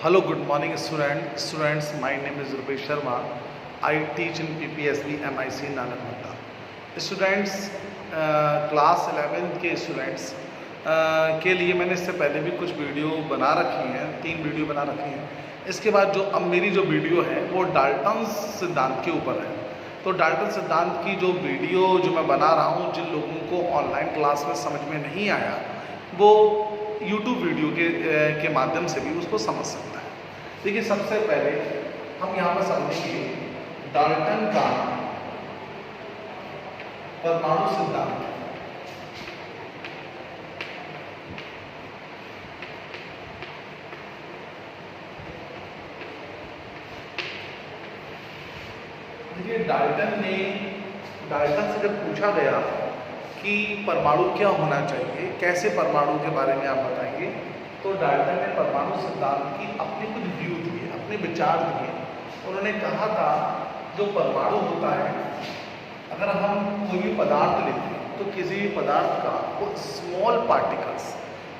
Hello, good morning students. My name is Rupesh Sharma. I teach in PPSB MIC Nalanda. Students class 11th के students के लिए मैंने इससे पहले भी कुछ वीडियो बना रखी हैं, 3 वीडियो बना रखी हैं. इसके बाद जो अब मेरी जो वीडियो है वो डाल्टन सिद्धांत के ऊपर है. तो डाल्टन सिद्धांत की जो वीडियो जो मैं बना रहा हूँ, जिन लोगों को ऑनलाइन क्लास में समझ में नहीं आया वो YouTube वीडियो के माध्यम से भी उसको समझ सकता है. देखिए, सबसे पहले हम यहाँ पर समझेंगे डाल्टन का परमाणु सिद्धांत. देखिए, डाल्टन से जब पूछा गया कि परमाणु क्या होना चाहिए, कैसे परमाणु के बारे में आप बताएंगे, तो डाल्टन ने परमाणु सिद्धांत की अपने कुछ व्यू दिए, अपने विचार दिए. उन्होंने कहा था जो परमाणु होता है, अगर हम कोई भी पदार्थ लेते हैं तो किसी भी पदार्थ का वो स्मॉल पार्टिकल्स,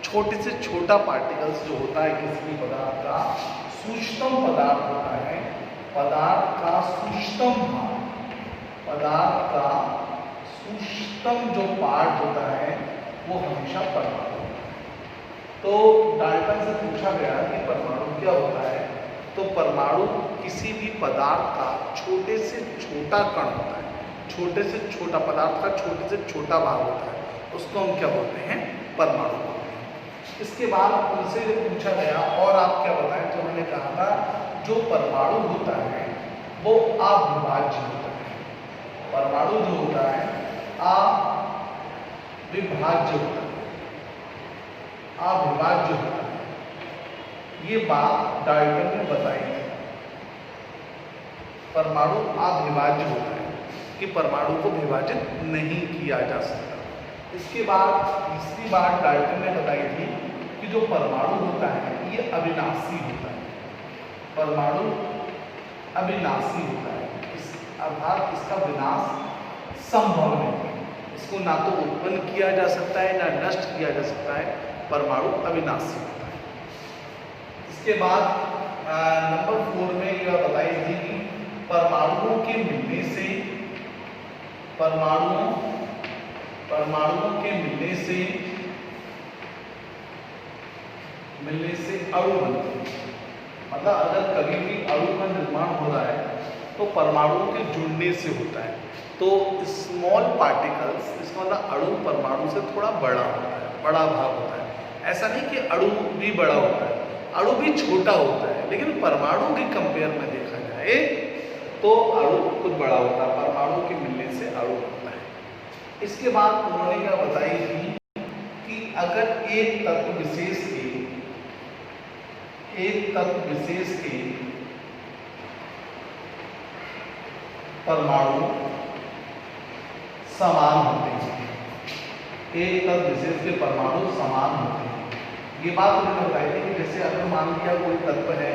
छोटे से छोटा पार्टिकल्स जो होता है किसी भी पदार्थ का, सूक्ष्मतम पदार्थ होता है, पदार्थ का सूक्ष्मतम भाग, पदार्थ का सूक्ष्मतम जो पार्ट होता है वो हमेशा परमाणु होता है. तो डाल्टन से पूछा गया कि परमाणु क्या होता है, तो परमाणु किसी भी पदार्थ का छोटे से छोटा कण होता है, छोटे से छोटा पदार्थ का छोटे से छोटा भाग होता है, उसको हम क्या बोलते हैं, परमाणु बोलते हैं. इसके बाद उनसे जब पूछा गया और आप क्या बताएं, तो उन्होंने कहा था जो परमाणु होता है वो अविभाज्य होता है. परमाणु जो होता है अविभाज्य होता है, अविभाज्य होता है. ये बात डाल्टन ने बताई है. परमाणु अविभाज्य होता है कि परमाणु को विभाजित नहीं किया जा सकता. इसके बाद तीसरी बात डाल्टन ने बताई थी कि जो परमाणु होता है ये अविनाशी होता है. परमाणु अविनाशी होता है, अर्थात इसका विनाश संभव नहीं है. इसको ना तो उत्पन्न किया जा सकता है ना नष्ट किया जा सकता है. परमाणु अविनाशी होता है. इसके बाद नंबर 4 में यह बताई थी कि परमाणुओं के मिलने से परमाणुओं के मिलने से अणु बनते हैं. मतलब अगर कभी भी अणु का निर्माण हो रहा है तो परमाणुओं के जुड़ने से होता है. तो स्मॉल पार्टिकल्स, इसका मतलब अणु परमाणु से थोड़ा बड़ा होता है, बड़ा भाग होता है. ऐसा नहीं कि अणु भी बड़ा होता है, अणु भी छोटा होता है, लेकिन परमाणु के कंपेयर में देखा जाए तो अणु कुछ बड़ा होता है. परमाणु के मिलने से अणु होता है. इसके बाद उन्होंने क्या बताई थी कि अगर एक तत्व विशेष के परमाणु समान होते हैं, एक तत्व विशेष के परमाणु समान होते हैं. ये बात उन्होंने बताई थी कि जैसे अगर मान लिया कोई तत्व है,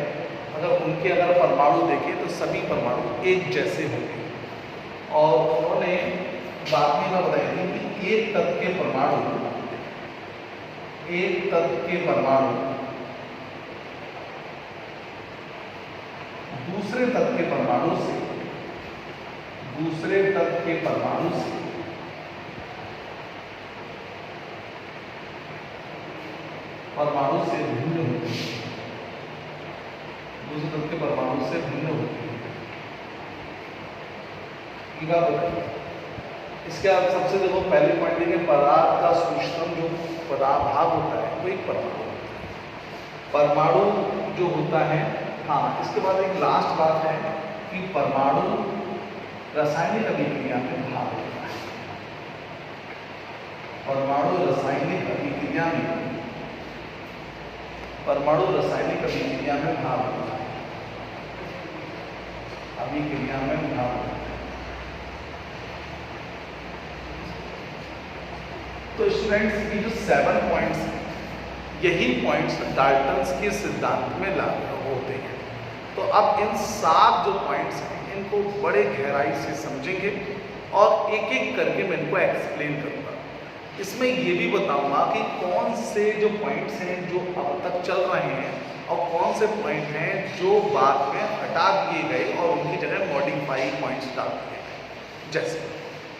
अगर उनके अगर परमाणु देखें तो सभी परमाणु एक जैसे होंगे. और उन्होंने बाद में यह बताई थी कि एक तत्व के परमाणु दूसरे तत्व के परमाणु से भिन्न होती है. दूसरे तत्व के परमाणु से भिन्न होती है. ये बात बताइए. इसके बाद सबसे देखो पहले पॉइंट देखें, पदार्थ का सूक्ष्मतम जो पदार्थ भाग होता है वो एक परमाणु होता है. परमाणु जो होता है, हाँ, इसके बाद एक लास्ट बात है कि परमाणु रासायनिक अभिक्रिया में भाग होता है. परमाणु रासायनिक अभिक्रिया में भाग होता है. अभिक्रिया में भाग होता है. तो स्टूडेंट्स, ये जो 7 पॉइंट्स हैं, यही पॉइंट्स डाल्टन के सिद्धांत में लागू होते हैं. तो अब इन 7 जो पॉइंट्स हैं इनको बड़े गहराई से समझेंगे और एक एक करके मैं इनको एक्सप्लेन करूँगा. इसमें ये भी बताऊंगा कि कौन से जो पॉइंट्स हैं जो अब तक चल रहे हैं और कौन से पॉइंट हैं जो बाद में हटा दिए गए और उनकी जगह मॉडिफाई पॉइंट्स डाल दिए गए। जैसे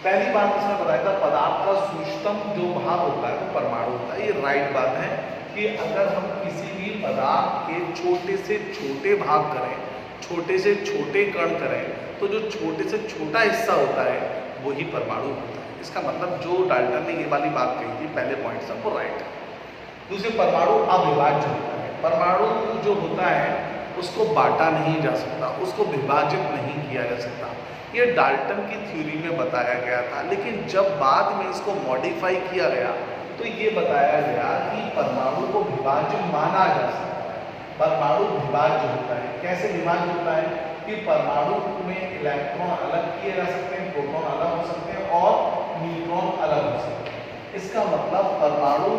पहली बात इसमें बताया था, पदार्थ का सूक्ष्मतम जो भाग होता है वो परमाणु होता है। ये राइट बात है कि अगर हम किसी भी पदार्थ के छोटे से छोटे भाग करें, छोटे से छोटे कण करें, तो जो छोटे से छोटा हिस्सा होता है वही परमाणु होता है। इसका मतलब जो डाल्टन ने ये वाली बात कही थी पहले पॉइंट से, वो राइट है। दूसरे, परमाणु अविभाज्य होता है। परमाणु जो होता है उसको बांटा नहीं जा सकता, उसको विभाजित नहीं किया जा सकता। ये डाल्टन की थ्योरी में बताया गया था, लेकिन जब बाद में इसको मॉडिफाई किया गया तो ये बताया गया कि परमाणु को विभाज्य माना जा सकता है। परमाणु विभाज्य होता है। कैसे विभाज्य होता है कि परमाणु में इलेक्ट्रॉन अलग किए जा सकते हैं, प्रोटॉन अलग हो सकते हैं और न्यूट्रॉन अलग हो सकते हैं। इसका मतलब परमाणु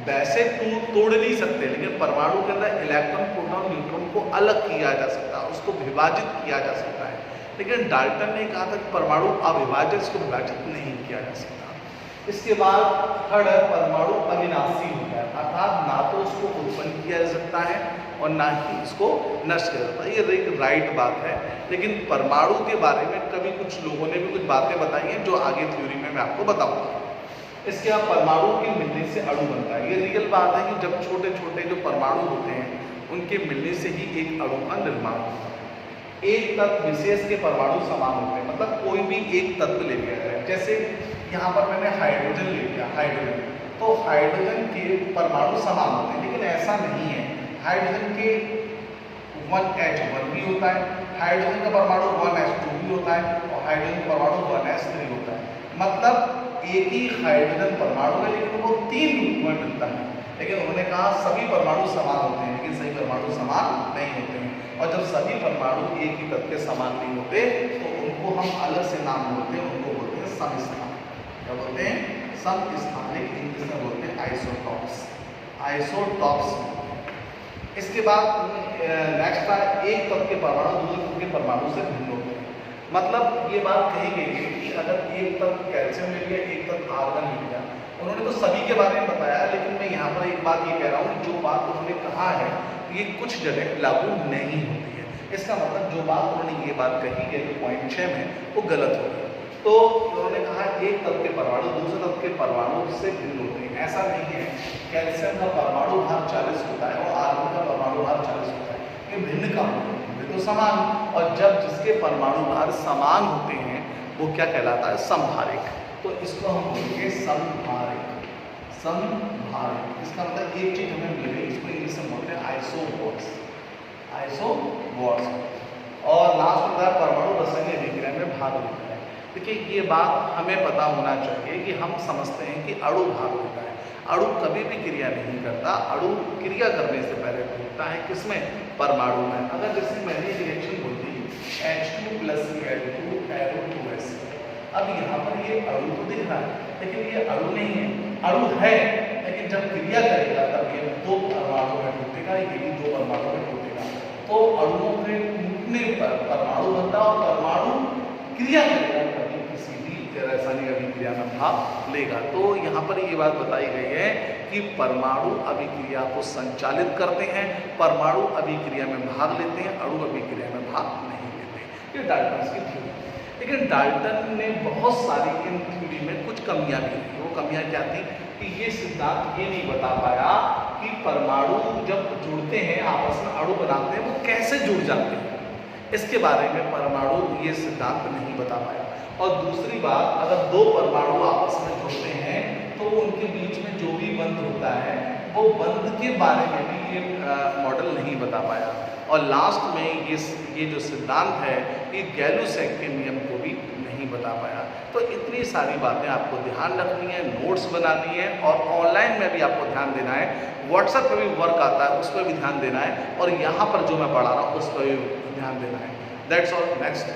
वैसे तोड़ नहीं सकते, लेकिन परमाणु के अंदर इलेक्ट्रॉन, प्रोटॉन, न्यूट्रॉन को अलग किया जा सकता है, उसको विभाजित किया जा सकता है। लेकिन डाल्टन ने कहा था कि परमाणु अविभाज्य, इसको विभाजित नहीं किया जा सकता। इसके बाद थर्ड है, परमाणु अविनाशी होता है, अर्थात ना तो उसको उत्पन्न किया जा सकता है और ना ही इसको नष्ट किया जाता है। ये एक राइट बात है, लेकिन परमाणु के बारे में कभी कुछ लोगों ने भी कुछ बातें बताई हैं जो आगे थ्योरी में मैं आपको बताऊंगा। इसके बाद परमाणु के मिलने से अणु बनता है। ये रियल बात है कि जब छोटे छोटे जो परमाणु होते हैं उनके मिलने से ही एक अणु का निर्माण होता है। एक तत्व विशेष के परमाणु समान होते हैं, मतलब कोई भी एक तत्व ले लिया जाए। जैसे यहाँ पर मैंने हाइड्रोजन ले लिया, हाइड्रोजन, तो हाइड्रोजन के परमाणु समान होते हैं, लेकिन ऐसा नहीं है। हाइड्रोजन के 1H1 भी होता है, हाइड्रोजन का परमाणु 1H2 भी होता है और हाइड्रोजन का परमाणु 1S3 होता है। मतलब एक ही हाइड्रोजन परमाणु है, लेकिन वो 3 रूप में मिलता है। लेकिन उन्होंने कहा सभी परमाणु समान होते हैं, लेकिन सभी परमाणु समान नहीं होते हैं। और जब सभी परमाणु एक ही तत्व के समान नहीं होते तो उनको हम अलग से नाम बोलते हैं, उनको बोलते हैं समस्थानिक। क्या बोलते हैं? समस्थानिक। इंग्लिश में बोलते हैं आइसोटॉप्स, आइसोटॉप्स। इसके बाद नेक्स्ट था, एक तत्व के परमाणु दूसरे तत्व के परमाणु से भिन्न होते हैं। मतलब ये बात कही गई है कि अगर एक तत्व कैल्शियम ले लिया, एक तत्व आर्गन ले लिया, उन्होंने तो सभी के बारे में बताया, लेकिन मैं यहाँ पर एक बात ये कह रहा हूँ, जो बात उन्होंने कहा है ये कुछ जगह लागू नहीं होती है। इसका मतलब जो बात उन्होंने ये बात कही है जो पॉइंट 6 में, वो गलत हो गई। तो उन्होंने कहा एक तत्व के परमाणु दूसरे तत्व के परमाणु से भिन्न होते हैं। ऐसा नहीं है। कैल्शियम का परमाणु भार 40 होता है और आर्गन का परमाणु भार 40 होता है, ये भिन्न काम होते हैं, वे तो समान। और जब जिसके परमाणु भार समान होते हैं वो क्या कहलाता है? समभारिक। तो इसको हम बोलेंगे समभारिक, समभारिक। इसका मतलब एक चीज हमें मिल गई, इसको इंग्लिश में बोलते हैं आइसोबॉट्स, आइसोबॉट्स। और लास्ट होता है परमाणु रासायनिक अभिक्रिया में भाग लेता है। देखिए ये बात हमें पता होना चाहिए कि हम समझते हैं कि अणु भाग लेता है, अणु कभी भी क्रिया नहीं करता। अणु क्रिया करने से पहले होता है किसमें? परमाणु में। अगर जैसे मैंने रिएक्शन बोल दी H2 + Cl2 एरो 2S, अब यहाँ पर ये अणु तो दिख रहा है, लेकिन ये अणु नहीं है। अणु है, लेकिन जब क्रिया करेगा तब ये 2 परमाणु में टूटेगा, ये भी 2 परमाणु में टूटेगा। तो अणुओं के टूटने पर परमाणु बनता है और परमाणु क्रिया करेगा तभी किसी भी रासायनिक अभिक्रिया में भाग लेगा। तो यहाँ पर ये बात बताई गई है कि परमाणु अभिक्रिया को संचालित करते हैं, परमाणु अभिक्रिया में भाग लेते हैं, अणु अभिक्रिया में भाग नहीं लेते। ये डाल्टन की थ्योरी। लेकिन डाल्टन ने बहुत सारी इन थ्योरी में कुछ कमियां भी थी। वो कमियां क्या थी कि ये सिद्धांत ये नहीं बता पाया कि परमाणु जब जुड़ते हैं आपस में अणु बनाते हैं वो कैसे जुड़ जाते हैं। इसके बारे में परमाणु ये सिद्धांत नहीं बता पाया। और दूसरी बात, अगर 2 परमाणु आपस में जुड़ते हैं तो उनके बीच में जो भी बंध होता है वो बंध के बारे में भी ये मॉडल नहीं बता पाया। और लास्ट में ये जो सिद्धांत है ये गैलुसेक के नियम को भी नहीं बता पाया। तो इतनी सारी बातें आपको ध्यान रखनी है, नोट्स बनानी है और ऑनलाइन में भी आपको ध्यान देना है। व्हाट्सएप पर भी वर्क आता है, उस पर भी ध्यान देना है और यहाँ पर जो मैं पढ़ा रहा हूँ उस पर भी ध्यान देना है। That's all. नेक्स्ट